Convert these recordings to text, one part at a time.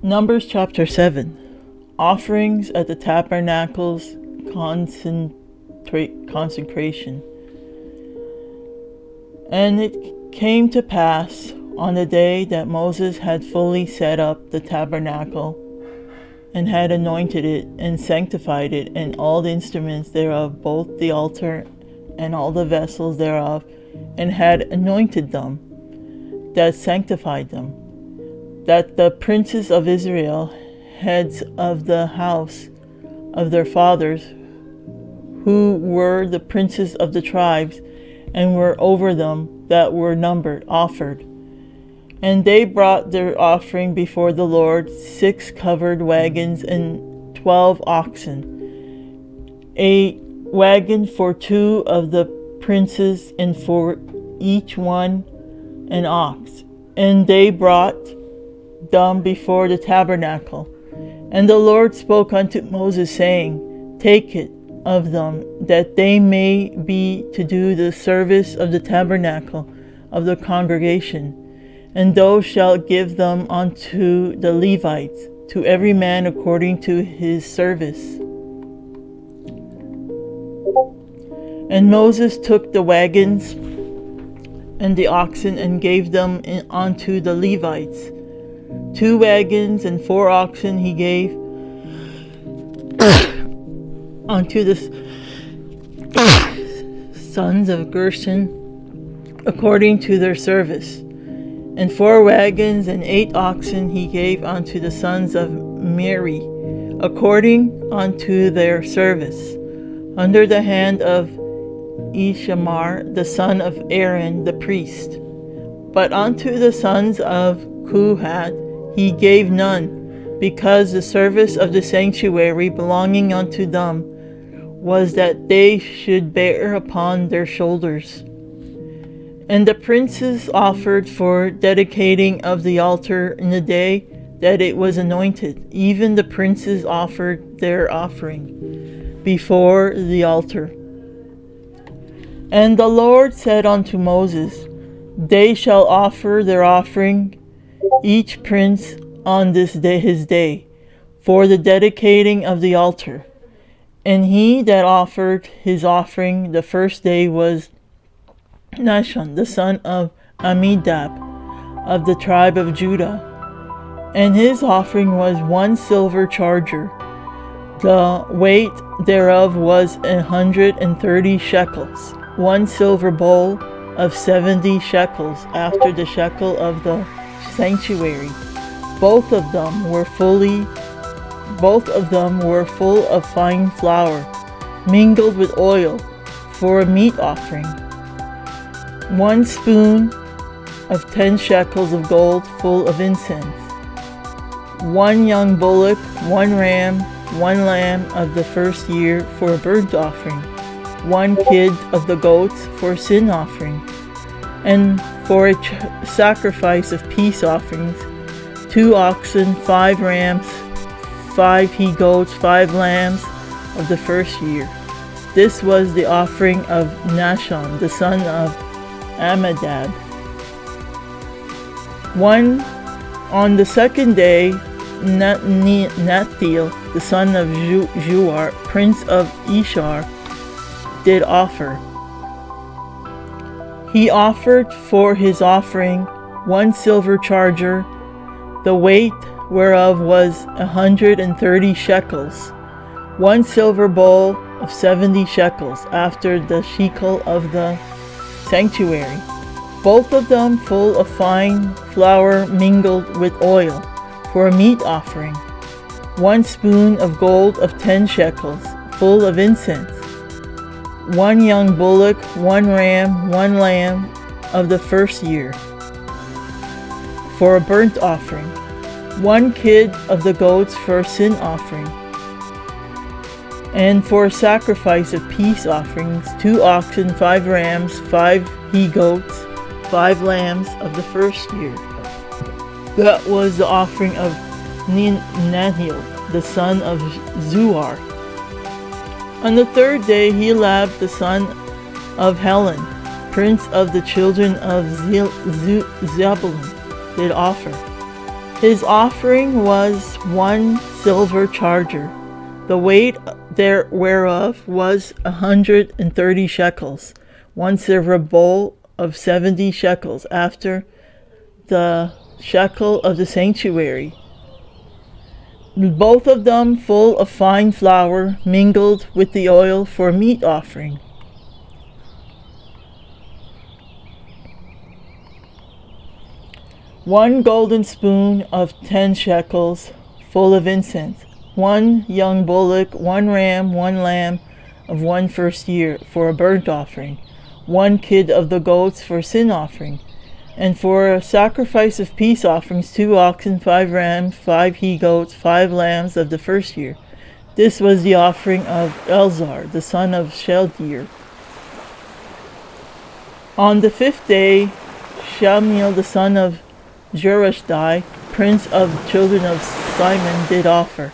Numbers chapter 7. Offerings at the tabernacle's consecration. And it came to pass on the day that Moses had fully set up the tabernacle, and had anointed it, and sanctified it, and all the instruments thereof, both the altar and all the vessels thereof, and had anointed them that sanctified them, that the princes of Israel, heads of the house of their fathers, who were the princes of the tribes, and were over them that were numbered, offered. And they brought their offering before the Lord, 6 covered wagons and 12 oxen, a wagon for 2 of the princes, and for each one an ox. And they brought them before the tabernacle. And the Lord spoke unto Moses, saying, Take it of them, that they may be to do the service of the tabernacle of the congregation. And thou shalt give them unto the Levites, to every man according to his service. And Moses took the wagons and the oxen, and gave them unto the Levites. 2 wagons and 4 oxen he gave unto the sons of Gershon according to their service. And 4 wagons and 8 oxen he gave unto the sons of Merari, according unto their service, under the hand of Ishamar, the son of Aaron the priest. But unto the sons of Kohath he gave none, because the service of the sanctuary belonging unto them was that they should bear upon their shoulders. And the princes offered for dedicating of the altar in the day that it was anointed. Even the princes offered their offering before the altar. And the Lord said unto Moses, They shall offer their offering, each prince on this day his day, for the dedicating of the altar. And he that offered his offering the first day was Nahshon, the son of Amminadab, of the tribe of Judah. And his offering was 1 silver charger. The weight thereof was 130 shekels. 1 silver bowl of 70 shekels, after the shekel of the sanctuary. Both of them were full of fine flour, mingled with oil, for a meat offering. 1 spoon of 10 shekels of gold, full of incense. 1 young bullock, 1 ram, 1 lamb of the first year for a burnt offering. 1 kid of the goats for a sin offering. And for a sacrifice of peace offerings, 2 oxen, 5 rams, 5 he-goats, 5 lambs of the first year. This was the offering of Nahshon, the son of Amminadab. On the second day, Nethiel, the son of Zuar, prince of Ishar, did offer. He offered for his offering 1 silver charger, the weight whereof was 130 shekels, 1 silver bowl of 70 shekels, after the shekel of the sanctuary, both of them full of fine flour mingled with oil, for a meat offering. 1 spoon of gold of 10 shekels, full of incense. 1 young bullock, 1 ram, 1 lamb of the first year, for a burnt offering. 1 kid of the goats for a sin offering. And for a sacrifice of peace offerings, 2 oxen, 5 rams, 5 he-goats, 5 lambs of the first year. That was the offering of Nethiel, the son of Zuar. On the 3rd day, Eliab, the son of Helon, prince of the children of Zebulun, did offer. His offering was 1 silver charger, the weight whereof was 130 shekels, 1 silver bowl of 70 shekels, after the shekel of the sanctuary, both of them full of fine flour mingled with the oil for a meat offering. 1 golden spoon of 10 shekels, full of incense. 1 young bullock, 1 ram, 1 lamb of 1 first year, for a burnt offering. 1 kid of the goats for sin offering. And for a sacrifice of peace offerings, 2 oxen, 5 rams, 5 he-goats, 5 lambs of the first year. This was the offering of Elzar, the son of Shealtiel. On the 5th day, Shamiel, the son of Jerushdai, prince of the children of Simon, did offer.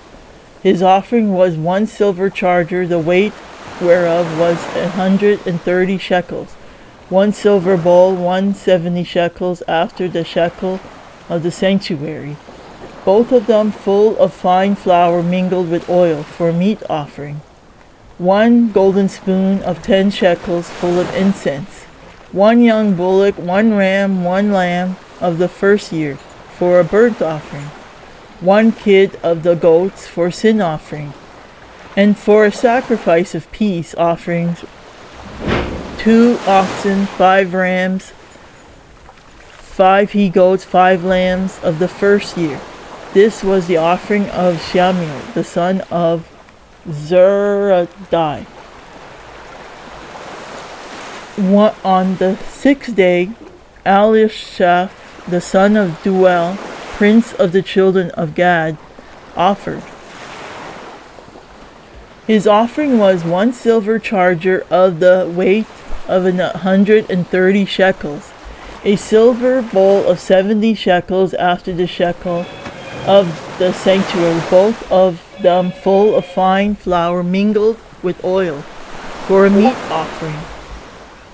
His offering was 1 silver charger, the weight whereof was 130 shekels. 1 silver bowl, 170 shekels, after the shekel of the sanctuary, both of them full of fine flour mingled with oil for a meat offering. 1 golden spoon of 10 shekels, full of incense. 1 young bullock, 1 ram, 1 lamb of the first year, for a burnt offering. 1 kid of the goats for sin offering. And for a sacrifice of peace offerings, 2 oxen, 5 rams, 5 he-goats, 5 lambs of the first year. This was the offering of Shamiel, the son of Zeruddai. On the 6th day, Eliashaph, the son of Deuel, prince of the children of Gad, offered. His offering was 1 silver charger of the weight of 130 shekels, a silver bowl of 70 shekels, after the shekel of the sanctuary, both of them full of fine flour mingled with oil, for a meat offering.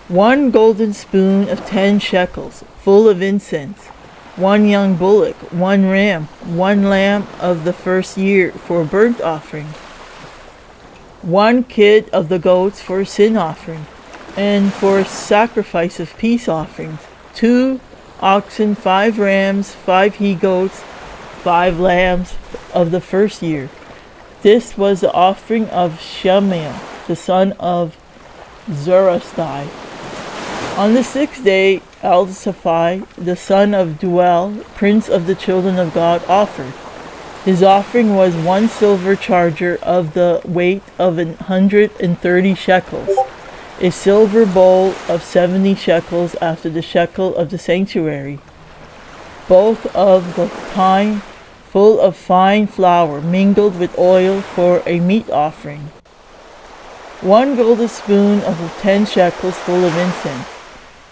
1 golden spoon of 10 shekels, full of incense. 1 young bullock, 1 ram, 1 lamb of the first year, for a burnt offering. 1 kid of the goats for a sin offering. And for a sacrifice of peace offerings, 2 oxen, 5 rams, 5 he-goats, 5 lambs of the first year. This was the offering of Shamiel, the son of Zeruddai. On the 6th day, Eliashaph, the son of Deuel, prince of the children of God, offered. His offering was 1 silver charger of the weight of 130 shekels, a silver bowl of 70 shekels, after the shekel of the sanctuary, both of the kind full of fine flour mingled with oil for a meat offering. 1 golden spoon of 10 shekels, full of incense.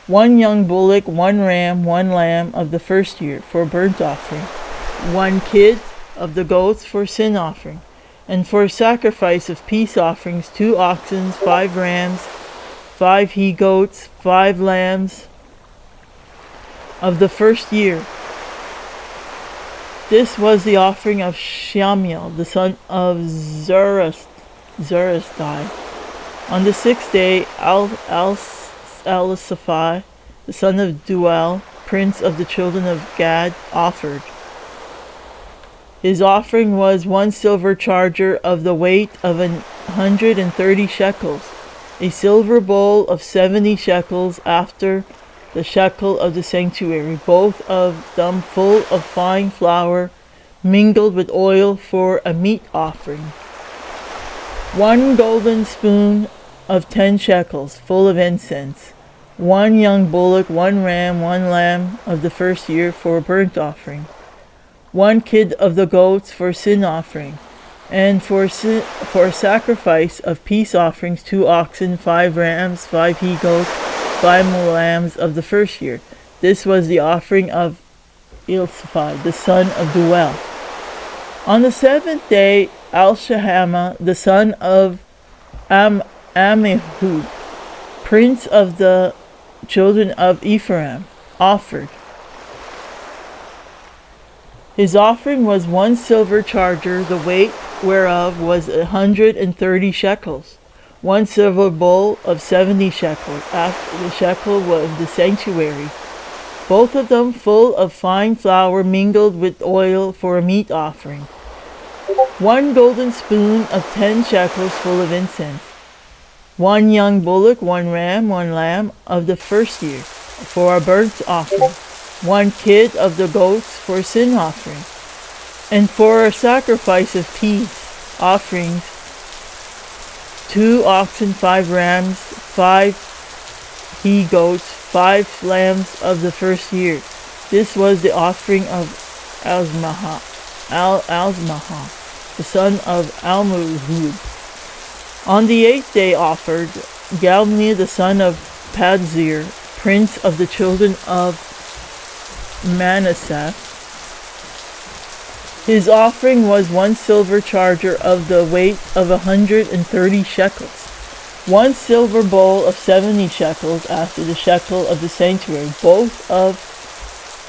1 young bullock, 1 ram, 1 lamb of the first year, for a burnt offering. 1 kid of the goats for sin offering. And for a sacrifice of peace offerings, 2 oxen, 5 rams, 5 he-goats, 5 lambs of the first year. This was the offering of Shamiel, the son of Zeruddai. On the 6th day, Eliashaph, the son of Deuel, prince of the children of Gad, offered. His offering was 1 silver charger of the weight of 130 shekels, a silver bowl of 70 shekels, after the shekel of the sanctuary, both of them full of fine flour mingled with oil for a meat offering. 1 golden spoon of 10 shekels, full of incense. 1 young bullock, 1 ram, 1 lamb of the first year, for a burnt offering. 1 kid of the goats for sin offering. And for a sacrifice of peace offerings, 2 oxen, 5 rams, 5 he-goats, 5 lambs of the first year. This was the offering of Eliashaph, the son of Deuel. On the 7th day, Elishama, the son of Ammihud, prince of the children of Ephraim, offered. His offering was 1 silver charger, the weight whereof was 130 shekels. 1 silver bowl of 70 shekels, after the shekel was the sanctuary, both of them full of fine flour mingled with oil for a meat offering. 1 golden spoon of 10 shekels full of incense. 1 young bullock, 1 ram, 1 lamb of the first year, for a burnt offering. 1 kid of the goats for a sin offering. And for a sacrifice of peace offerings, 2 oxen, 5 rams, 5 he-goats, 5 lambs of the first year. This was the offering of Azmah, the son of Almahud. On the 8th day offered Galmi the son of Padzir, prince of the children of Manasseh. His offering was 1 silver charger of the weight of 130 shekels. 1 silver bowl of 70 shekels after the shekel of the sanctuary, both of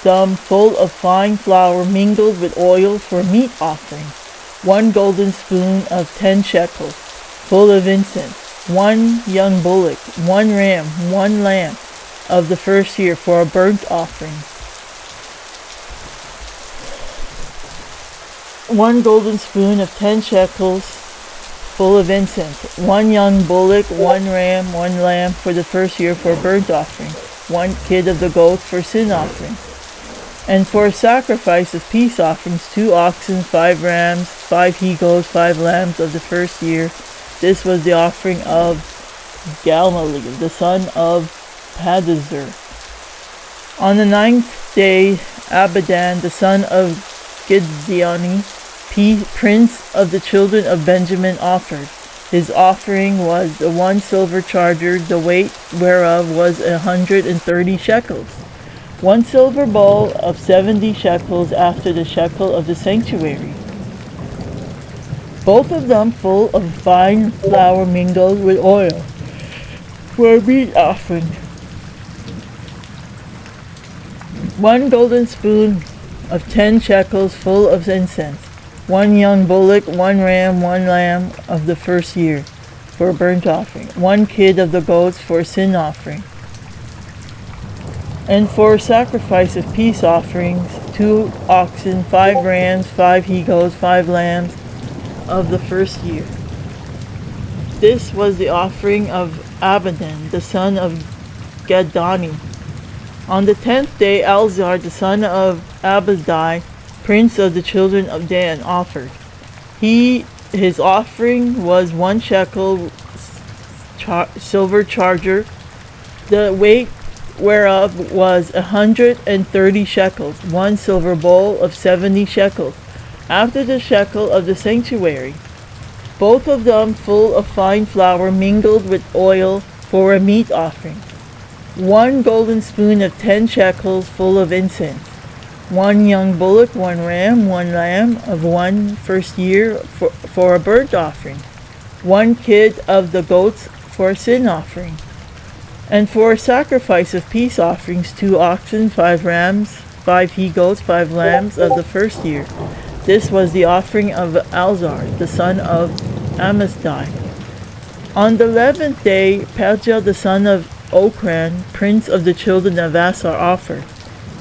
them full of fine flour mingled with oil for meat offering. 1 golden spoon of 10 shekels, full of incense. 1 young bullock, 1 ram, 1 lamb of the first year for a burnt offering. 1 golden spoon of 10 shekels, full of incense. 1 young bullock, 1 ram, 1 lamb for the first year for a burnt offering. 1 kid of the goats for sin offering. And for a sacrifice of peace offerings, 2 oxen, 5 rams, 5 he-goats, 5 lambs of the first year. This was the offering of Gamaliel, the son of Pedahzur. On the 9th day, Abidan, the son of Gideoni, prince of the children of Benjamin, offered. His offering was 1 silver charger, the weight whereof was 130 shekels. 1 silver bowl of 70 shekels after the shekel of the sanctuary, both of them full of fine flour mingled with oil, for a meat offering. 1 golden spoon of 10 shekels full of incense. 1 young bullock, 1 ram, 1 lamb of the first year, for a burnt offering. 1 kid of the goats for a sin offering. And for a sacrifice of peace offerings, 2 oxen, 5 rams, 5 he-goats, 5 lambs of the first year. This was the offering of Abidan, the son of Gedani. On the 10th day, Elzar, the son of Abadai, prince of the children of Dan, offered. His offering was 1 shekel silver charger, the weight whereof was 130 shekels. 1 silver bowl of 70 shekels, after the shekel of the sanctuary, both of them full of fine flour mingled with oil for a meat offering. 1 golden spoon of 10 shekels full of incense. 1 young bullock, 1 ram, 1 lamb of 1 first year for a burnt offering. 1 kid of the goats for a sin offering. And for a sacrifice of peace offerings, 2 oxen, 5 rams, 5 he-goats, 5 lambs of the first year. This was the offering of Elzar, the son of Ammisdai. On the 11th day, Pagiel, the son of Okran, prince of the children of Asar, offered.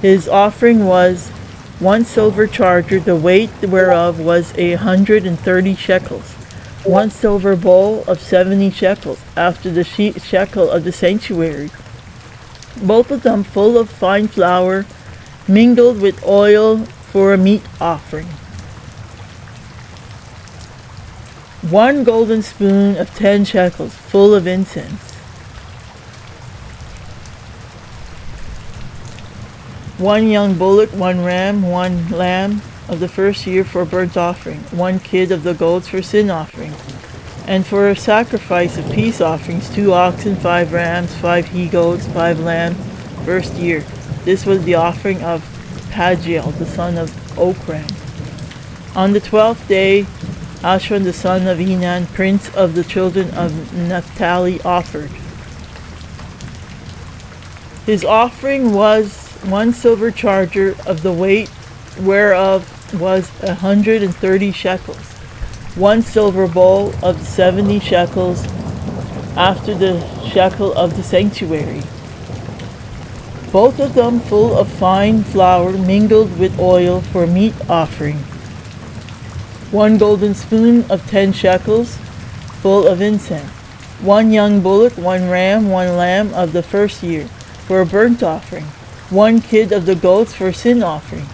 His offering was 1 silver charger, the weight whereof was 130 shekels. 1 silver bowl of 70 shekels, after the shekel of the sanctuary, both of them full of fine flour, mingled with oil for a meat offering. 1 golden spoon of 10 shekels, full of incense. 1 young bullock, 1 ram, 1 lamb of the first year for a burnt offering. 1 kid of the goats for sin offering. And for a sacrifice of peace offerings, 2 oxen, 5 rams, 5 he-goats, 5 lambs, first year. This was the offering of Pagiel, the son of Okran. On the 12th day, Ashran, the son of Enan, prince of the children of Naphtali, offered. His offering was 1 silver charger of the weight whereof was 130 shekels. 1 silver bowl of 70 shekels after the shekel of the sanctuary. Both of them full of fine flour mingled with oil for meat offering. 1 golden spoon of 10 shekels full of incense. 1 young bullock, 1 ram, 1 lamb of the first year for a burnt offering. 1 kid of the goats for a sin offering.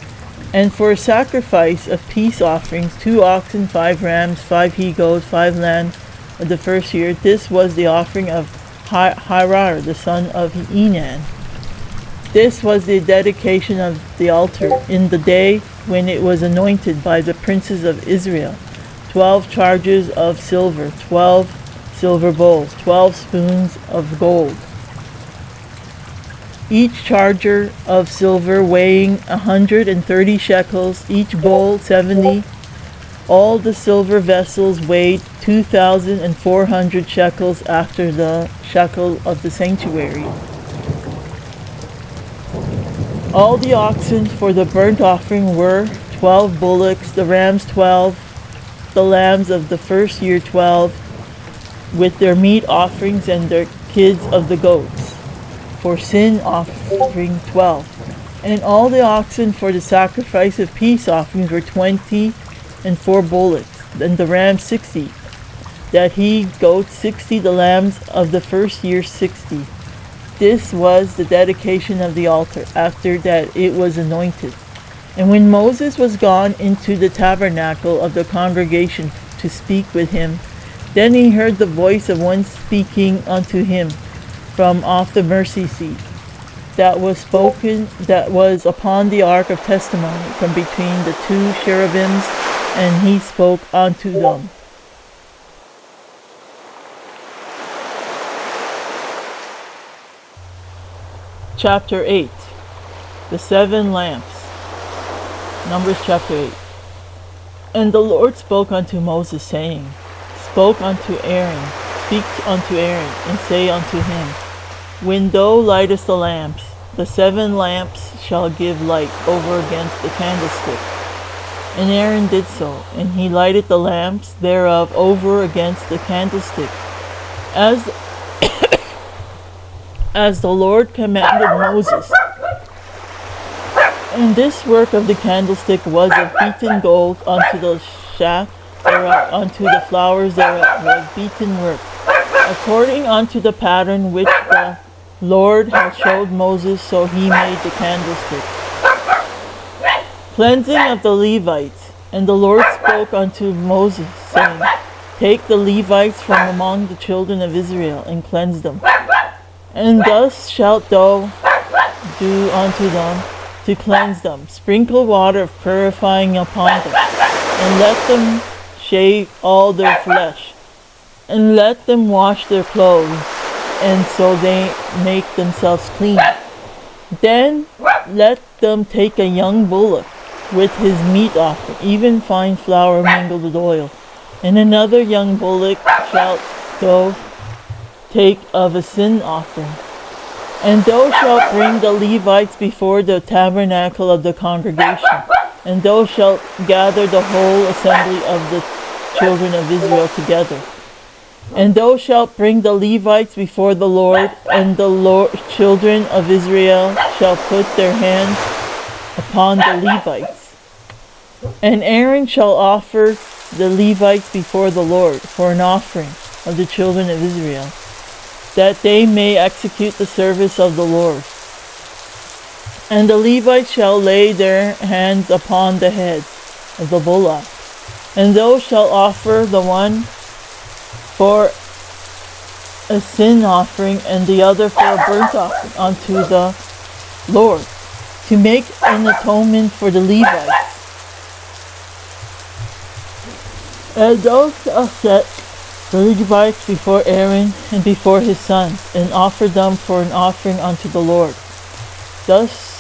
And for a sacrifice of peace offerings, 2 oxen, 5 rams, 5 he-goats, 5 lambs of the first year. This was the offering of Hirar, the son of Enan. This was the dedication of the altar in the day when it was anointed by the princes of Israel. 12 chargers of silver, 12 silver bowls, 12 spoons of gold. Each charger of silver weighing 130 shekels, each bowl 70. All the silver vessels weighed 2,400 shekels after the shekel of the sanctuary. All the oxen for the burnt offering were 12 bullocks, the rams 12, the lambs of the first year 12, with their meat offerings and their kids of the goats. For sin offering 12. And all the oxen for the sacrifice of peace offerings were 20, and 4 bullocks, and the rams 60. That he goats 60, the lambs of the first year 60. This was the dedication of the altar, after that it was anointed. And when Moses was gone into the tabernacle of the congregation to speak with him, then he heard the voice of one speaking unto him from off the mercy seat, that was upon the ark of testimony, from between the 2 cherubims, and he spoke unto them. Chapter 8. The 7 lamps. Numbers chapter 8. And the Lord spoke unto Moses, saying, Speak unto Aaron, and say unto him, When thou lightest the lamps, the 7 lamps shall give light over against the candlestick. And Aaron did so, and he lighted the lamps thereof over against the candlestick, as the Lord commanded Moses. And this work of the candlestick was of beaten gold unto the shaft thereof, unto the flowers thereof was beaten work, according unto the pattern which the Lord had showed Moses, so he made the candlestick. Cleansing of the Levites. And the Lord spoke unto Moses, saying, Take the Levites from among the children of Israel, and cleanse them. And thus shalt thou do unto them to cleanse them. Sprinkle water of purifying upon them, and let them shave all their flesh, and let them wash their clothes, and so they make themselves clean. Then let them take a young bullock with his meat offering, even fine flour mingled with oil. And another young bullock shalt thou take of a sin offering. And thou shalt bring the Levites before the tabernacle of the congregation, and thou shalt gather the whole assembly of the children of Israel together. And thou shalt bring the Levites before the Lord, and the children of Israel shall put their hands upon the Levites. And Aaron shall offer the Levites before the Lord for an offering of the children of Israel, that they may execute the service of the Lord. And the Levites shall lay their hands upon the heads of the bullock, and thou shalt offer the one for a sin offering, and the other for a burnt offering unto the Lord, to make an atonement for the Levites. And thou shalt set the Levites before Aaron and before his sons, and offer them for an offering unto the Lord. Thus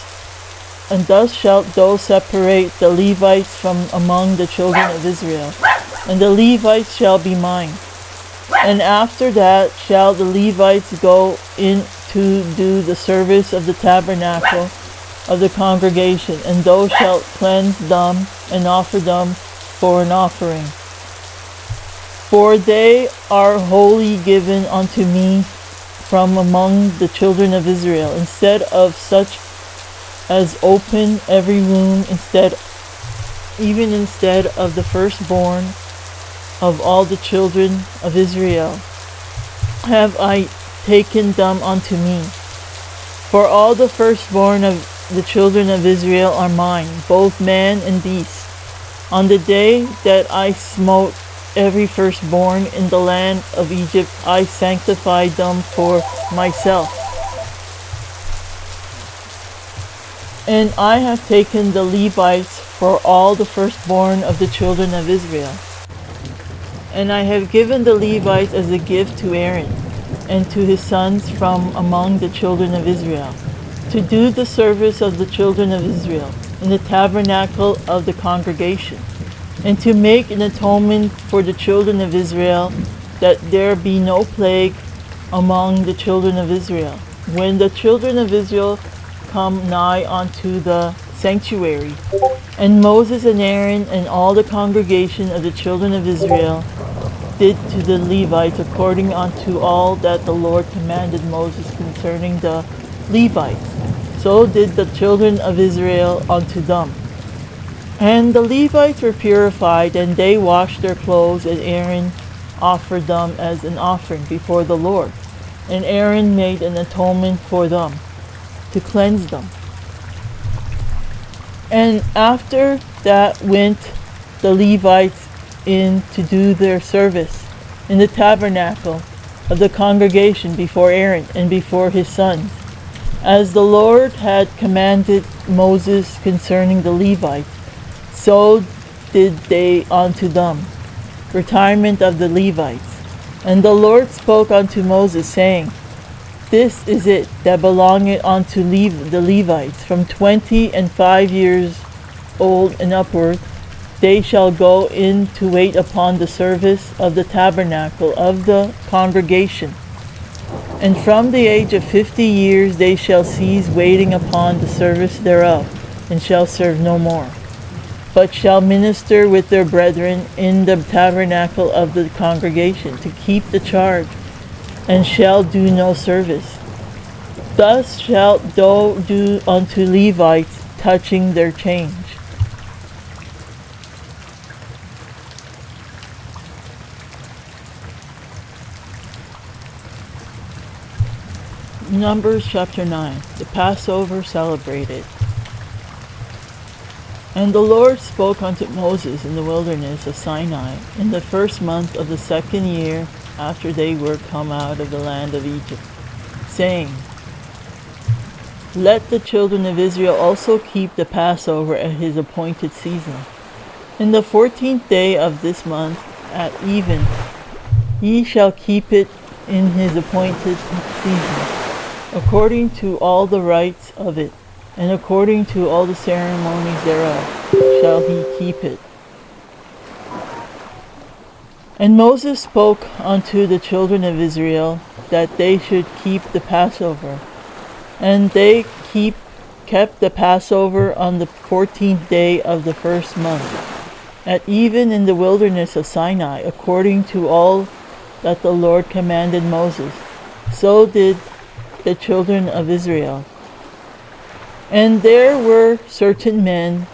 shalt thou separate the Levites from among the children of Israel, and the Levites shall be mine. And after that shall the Levites go in to do the service of the tabernacle of the congregation, and thou shalt cleanse them and offer them for an offering. For they are wholly given unto me from among the children of Israel, instead of such as open every womb, even instead of the firstborn of all the children of Israel, have I taken them unto me. For all the firstborn of the children of Israel are mine, both man and beast. On the day that I smote every firstborn in the land of Egypt, I sanctified them for myself. And I have taken the Levites for all the firstborn of the children of Israel. And I have given the Levites as a gift to Aaron and to his sons from among the children of Israel, to do the service of the children of Israel in the tabernacle of the congregation, and to make an atonement for the children of Israel, that there be no plague among the children of Israel, when the children of Israel come nigh unto the sanctuary. And Moses and Aaron and all the congregation of the children of Israel did to the Levites according unto all that the Lord commanded Moses concerning the Levites. So did the children of Israel unto them. And the Levites were purified, and they washed their clothes, and Aaron offered them as an offering before the Lord. And Aaron made an atonement for them, to cleanse them. And after that went the Levites in to do their service in the tabernacle of the congregation before Aaron and before his sons, as the Lord had commanded Moses concerning the Levites. So did they unto them. Retirement of the Levites. And the Lord spoke unto Moses, saying, This is it that belongeth unto the Levites, from 25 years old and upward. They shall go in to wait upon the service of the tabernacle of the congregation. And from the age of 50 years they shall cease waiting upon the service thereof, and shall serve no more, but shall minister with their brethren in the tabernacle of the congregation, to keep the charge, and shall do no service. Thus shalt thou do unto Levites touching their change. Numbers chapter 9. The Passover celebrated. And the Lord spoke unto Moses in the wilderness of Sinai in the first month of the second year after they were come out of the land of Egypt, saying, Let the children of Israel also keep the Passover at his appointed season. In the 14th day of this month at even, ye shall keep it in his appointed season, according to all the rites of it, and according to all the ceremonies thereof, shall he keep it. And Moses spoke unto the children of Israel that they should keep the Passover. And they kept the Passover on the 14th day of the first month, at even in the wilderness of Sinai, according to all that the Lord commanded Moses. So did the children of Israel. And there were certain men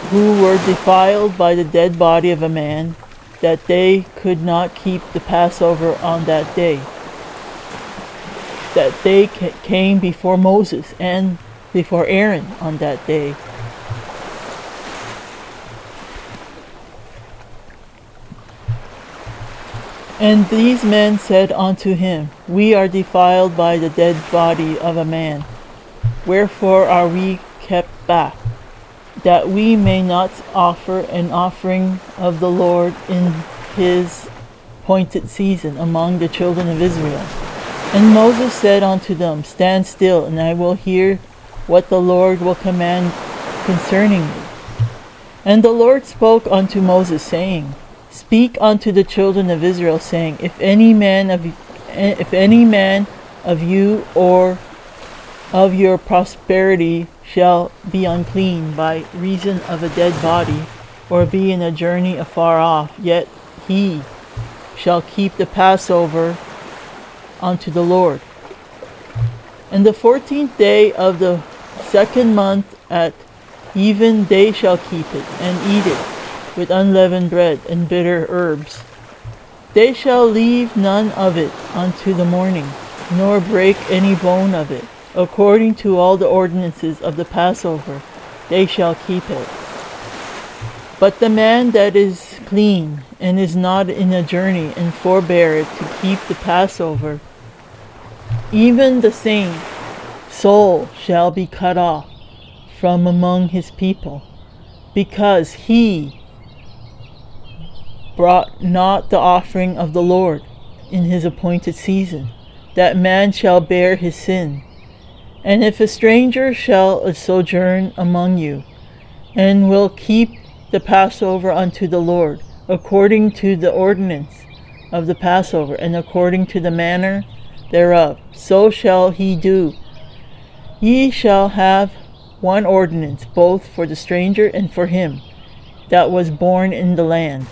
who were defiled by the dead body of a man, that they could not keep the Passover on that day, that they came before Moses and before Aaron on that day. And these men said unto him, We are defiled by the dead body of a man. Wherefore are we kept back, that we may not offer an offering of the Lord in his appointed season among the children of Israel? And Moses said unto them, Stand still, and I will hear what the Lord will command concerning you. And the Lord spoke unto Moses, saying, Speak unto the children of Israel, saying, If any man of you or of your prosperity shall be unclean by reason of a dead body, or be in a journey afar off, yet he shall keep the Passover unto the Lord. And the 14th day of the second month at even they shall keep it, and eat it with unleavened bread and bitter herbs. They shall leave none of it unto the morning, nor break any bone of it. According to all the ordinances of the Passover, they shall keep it. But the man that is clean, and is not in a journey, and forbeareth to keep the Passover, even the same soul shall be cut off from among his people, because he brought not the offering of the Lord in his appointed season. That man shall bear his sin. And if a stranger shall sojourn among you, and will keep the Passover unto the Lord, according to the ordinance of the Passover, and according to the manner thereof, so shall he do. Ye shall have one ordinance, both for the stranger and for him that was born in the land.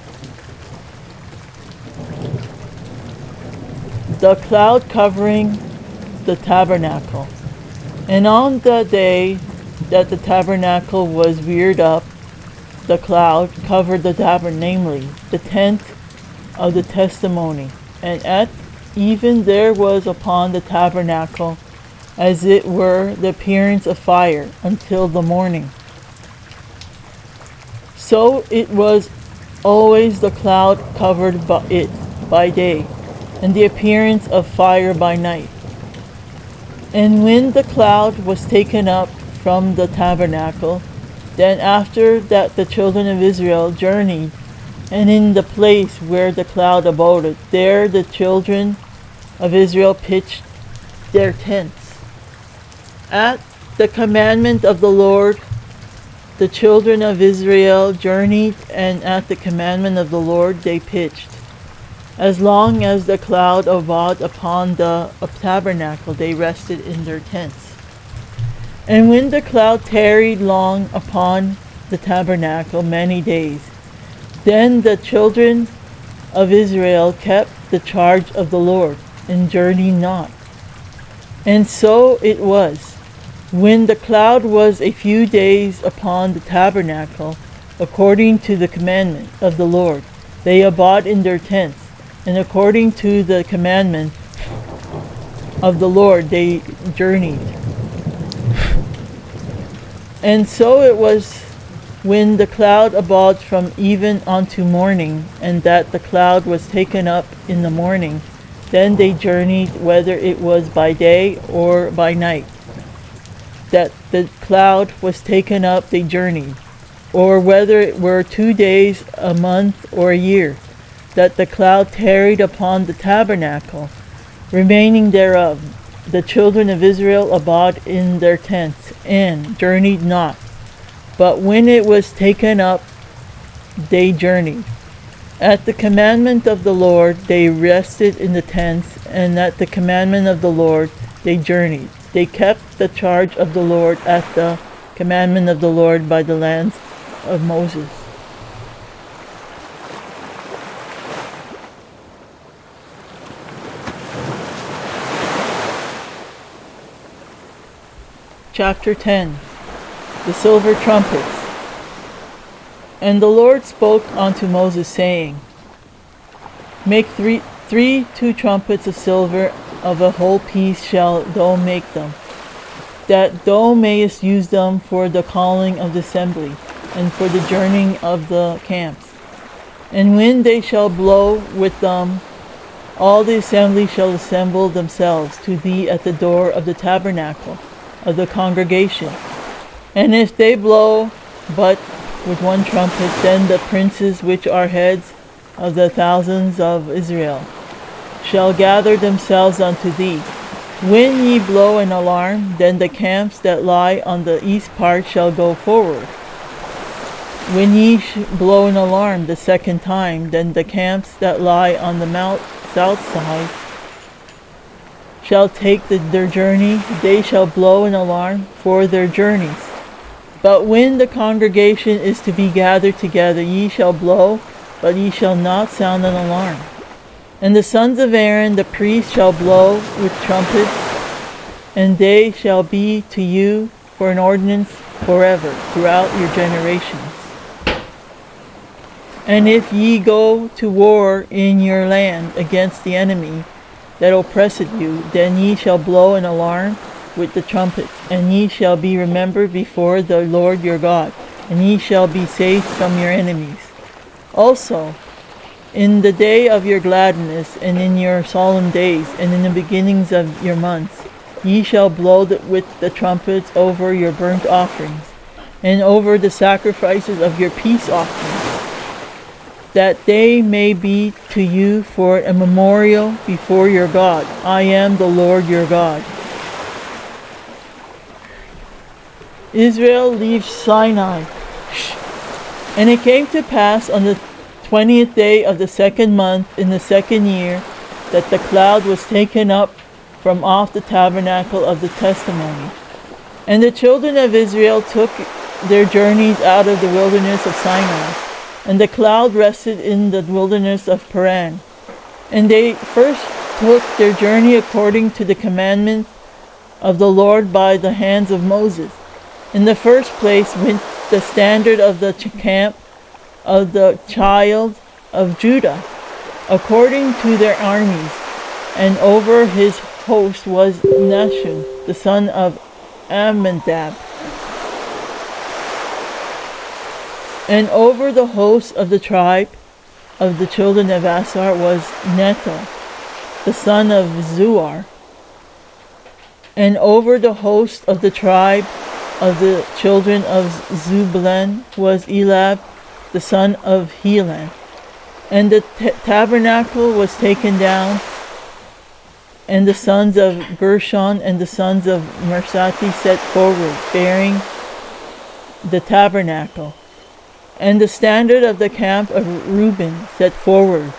The cloud covering the tabernacle. And on the day that the tabernacle was reared up, the cloud covered the tabernacle, namely the tent of the testimony. And at even there was upon the tabernacle as it were the appearance of fire until the morning. So it was always the cloud covered it by day, and the appearance of fire by night. And when the cloud was taken up from the tabernacle, then after that the children of Israel journeyed, and in the place where the cloud abode, there the children of Israel pitched their tents. At the commandment of the Lord, the children of Israel journeyed, and at the commandment of the Lord they pitched. As long as the cloud abode upon the tabernacle, they rested in their tents. And when the cloud tarried long upon the tabernacle many days, then the children of Israel kept the charge of the Lord, and journeyed not. And so it was, when the cloud was a few days upon the tabernacle, according to the commandment of the Lord, they abode in their tents. And according to the commandment of the Lord they journeyed. And so it was, when the cloud abode from even unto morning, and that the cloud was taken up in the morning, then they journeyed, whether it was by day or by night. That the cloud was taken up they journeyed, or whether it were 2 days, a month, or a year, that the cloud tarried upon the tabernacle, remaining thereof. The children of Israel abode in their tents, and journeyed not. But when it was taken up, they journeyed. At the commandment of the Lord they rested in the tents, and at the commandment of the Lord they journeyed. They kept the charge of the Lord at the commandment of the Lord by the lands of Moses. Chapter 10. The silver trumpets. And the Lord spoke unto Moses, saying, Make two trumpets of silver, of a whole piece shall thou make them, that thou mayest use them for the calling of the assembly, and for the journeying of the camps. And when they shall blow with them, all the assembly shall assemble themselves to thee at the door of the tabernacle of the congregation. And if they blow but with one trumpet, then the princes which are heads of the thousands of Israel shall gather themselves unto thee. When ye blow an alarm, then the camps that lie on the east part shall go forward. When ye blow an alarm the second time, then the camps that lie on the south side shall take their journey, they shall blow an alarm for their journeys. But when the congregation is to be gathered together, ye shall blow, but ye shall not sound an alarm. And the sons of Aaron the priest shall blow with trumpets, and they shall be to you for an ordinance forever, throughout your generations. And if ye go to war in your land against the enemy that oppresseth you, then ye shall blow an alarm with the trumpet, and ye shall be remembered before the Lord your God, and ye shall be saved from your enemies. Also, in the day of your gladness, and in your solemn days, and in the beginnings of your months, ye shall blow with the trumpets over your burnt offerings, and over the sacrifices of your peace offerings, that they may be to you for a memorial before your God. I am the Lord your God. Israel leaves Sinai. And it came to pass on the 20th day of the second month in the second year, that the cloud was taken up from off the tabernacle of the testimony. And the children of Israel took their journeys out of the wilderness of Sinai, and the cloud rested in the wilderness of Paran. And they first took their journey according to the commandment of the Lord by the hands of Moses. In the first place went the standard of the camp of the child of Judah, according to their armies, and over his host was Nashon, the son of Amminadab. And over the host of the tribe of the children of Asher was Netho, the son of Zuar. And over the host of the tribe of the children of Zebulun was Eliab, the son of Helon. And the tabernacle was taken down, and the sons of Gershon and the sons of Merari set forward, bearing the tabernacle. And the standard of the camp of Reuben set forward,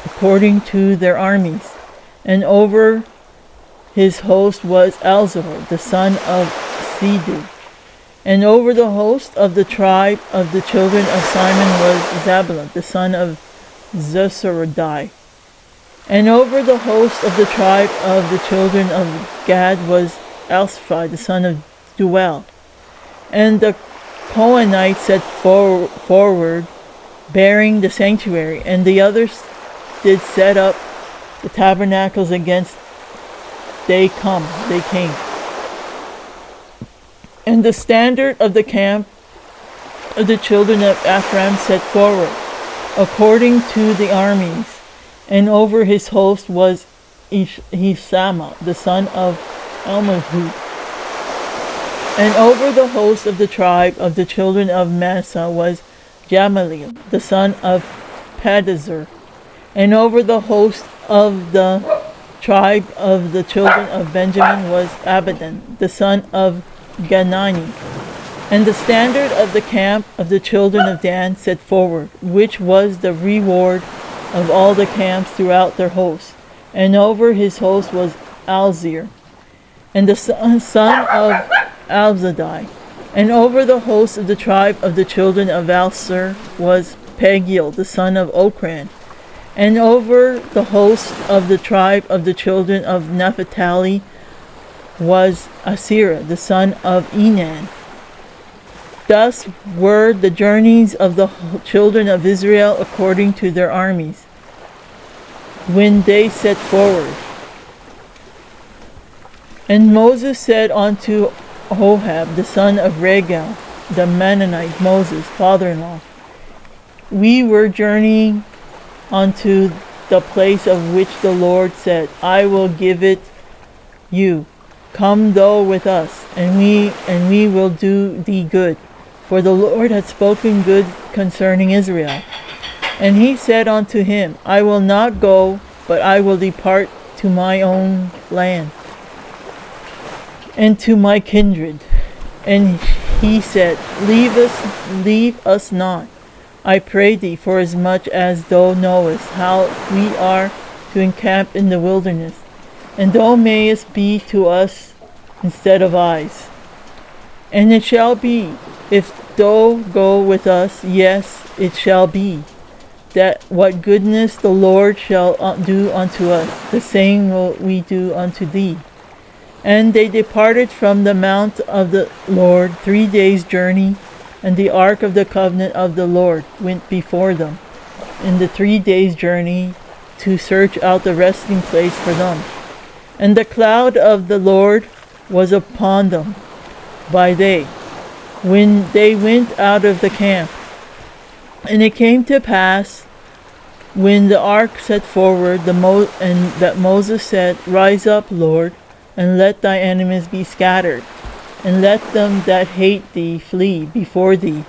according to their armies. And over his host was Elzur, the son of Sedeu. And over the host of the tribe of the children of Simon was Zebulun, the son of Zesaradai. And over the host of the tribe of the children of Gad was Elsphi, the son of Duel. And the Kohanite set forward, bearing the sanctuary, and the others did set up the tabernacles against they came. And the standard of the camp of the children of Ephraim set forward, according to the armies, and over his host was Ishama, the son of Elmahud. And over the host of the tribe of the children of Manasseh was Gamaliel, the son of Pedazur. And over the host of the tribe of the children of Benjamin was Abidan, the son of Ganani. And the standard of the camp of the children of Dan set forward, which was the reward of all the camps throughout their hosts. And over his host was Alzir, and the son of Alzadai. And over the host of the tribe of the children of Alser was Pagiel, the son of Okran. And over the host of the tribe of the children of Naphtali was Asira, the son of Enan. Thus were the journeys of the children of Israel according to their armies, when they set forward. And Moses said unto Ohab, the son of Regal, the Mennonite, Moses' father-in-law, we were journeying unto the place of which the Lord said, I will give it you. Come thou with us, and we will do thee good. For the Lord had spoken good concerning Israel. And he said unto him, I will not go, but I will depart to my own land, and to my kindred. And he said, Leave us not, I pray thee, forasmuch as thou knowest how we are to encamp in the wilderness. and thou mayest be to us instead of eyes. And it shall be, if thou go with us, yes, it shall be, that what goodness the Lord shall do unto us, the same will we do unto thee. And they departed from the mount of the Lord 3 days' journey, and the ark of the covenant of the Lord went before them in the 3 days' journey to search out the resting place for them. And the cloud of the Lord was upon them by day, when they went out of the camp. And it came to pass, when the ark set forward, that Moses said, Rise up, Lord, and let thy enemies be scattered, and let them that hate thee flee before thee.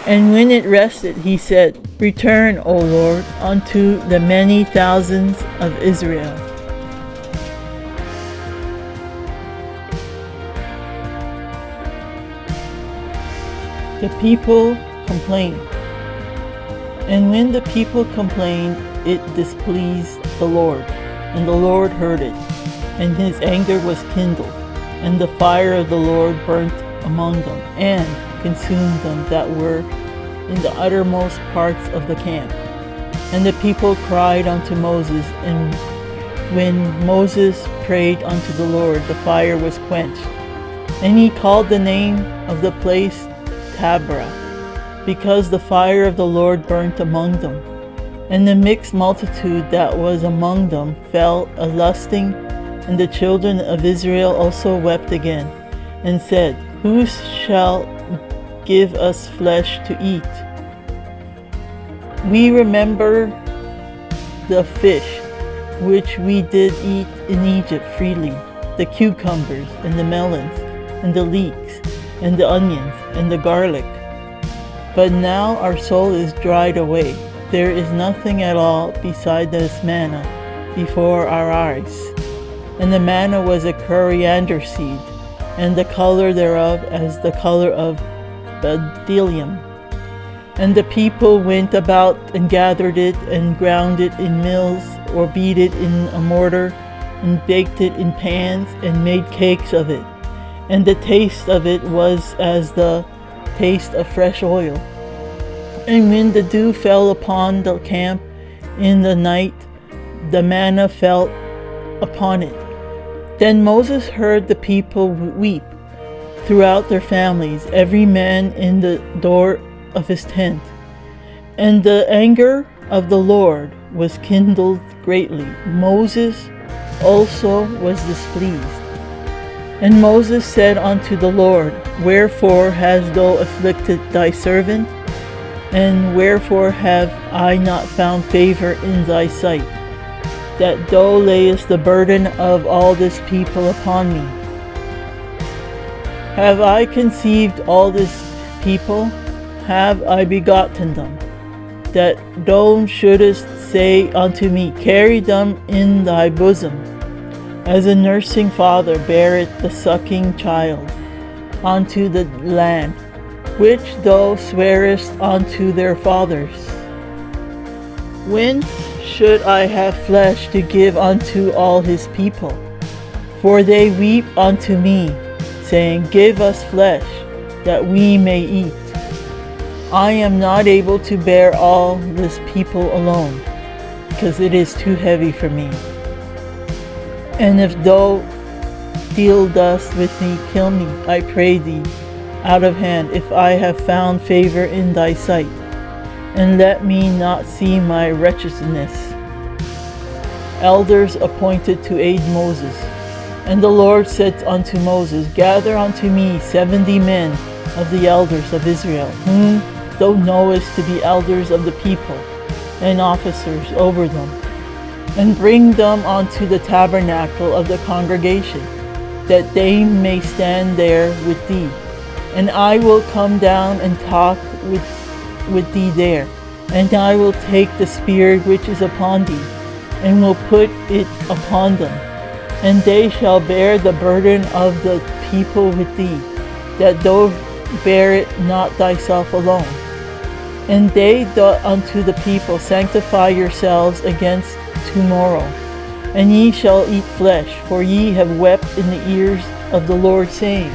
And when it rested, he said, Return, O Lord, unto the many thousands of Israel. The people complained. And when the people complained, it displeased the Lord, and the Lord heard it, and his anger was kindled, and the fire of the Lord burnt among them, and consumed them that were in the uttermost parts of the camp. And the people cried unto Moses, and when Moses prayed unto the Lord, the fire was quenched. And he called the name of the place Taberah, because the fire of the Lord burnt among them. And the mixed multitude that was among them fell a lusting, and the children of Israel also wept again, and said, Who shall give us flesh to eat? We remember the fish which we did eat in Egypt freely, the cucumbers, and the melons, and the leeks, and the onions, and the garlic. But now our soul is dried away. There is nothing at all beside this manna before our eyes. And the manna was a coriander seed, and the color thereof as the color of bdellium. And the people went about and gathered it, and ground it in mills, or beat it in a mortar, and baked it in pans, and made cakes of it. And the taste of it was as the taste of fresh oil. And when the dew fell upon the camp in the night, the manna fell upon it. Then Moses heard the people weep throughout their families, every man in the door of his tent. And the anger of the Lord was kindled greatly. Moses also was displeased. And Moses said unto the Lord, Wherefore hast thou afflicted thy servant? And wherefore have I not found favor in thy sight, that thou layest the burden of all this people upon me? Have I conceived all this people? Have I begotten them? That thou shouldest say unto me, Carry them in thy bosom, as a nursing father beareth the sucking child, unto the land, which thou swearest unto their fathers. When should I have flesh to give unto all his people? For they weep unto me, saying, Give us flesh, that we may eat. I am not able to bear all this people alone, because it is too heavy for me. And if thou deal thus with me, kill me, I pray thee, out of hand, if I have found favor in thy sight, and let me not see my wretchedness. Elders appointed to aid Moses. And the Lord said unto Moses, Gather unto me 70 men of the elders of Israel, whom thou knowest to be elders of the people, and officers over them, and bring them unto the tabernacle of the congregation, that they may stand there with thee. And I will come down and talk with thee there, and I will take the spirit which is upon thee, and will put it upon them, and they shall bear the burden of the people with thee, that thou bear it not thyself alone. And they unto the people, Sanctify yourselves against tomorrow, and ye shall eat flesh, for ye have wept in the ears of the Lord, saying,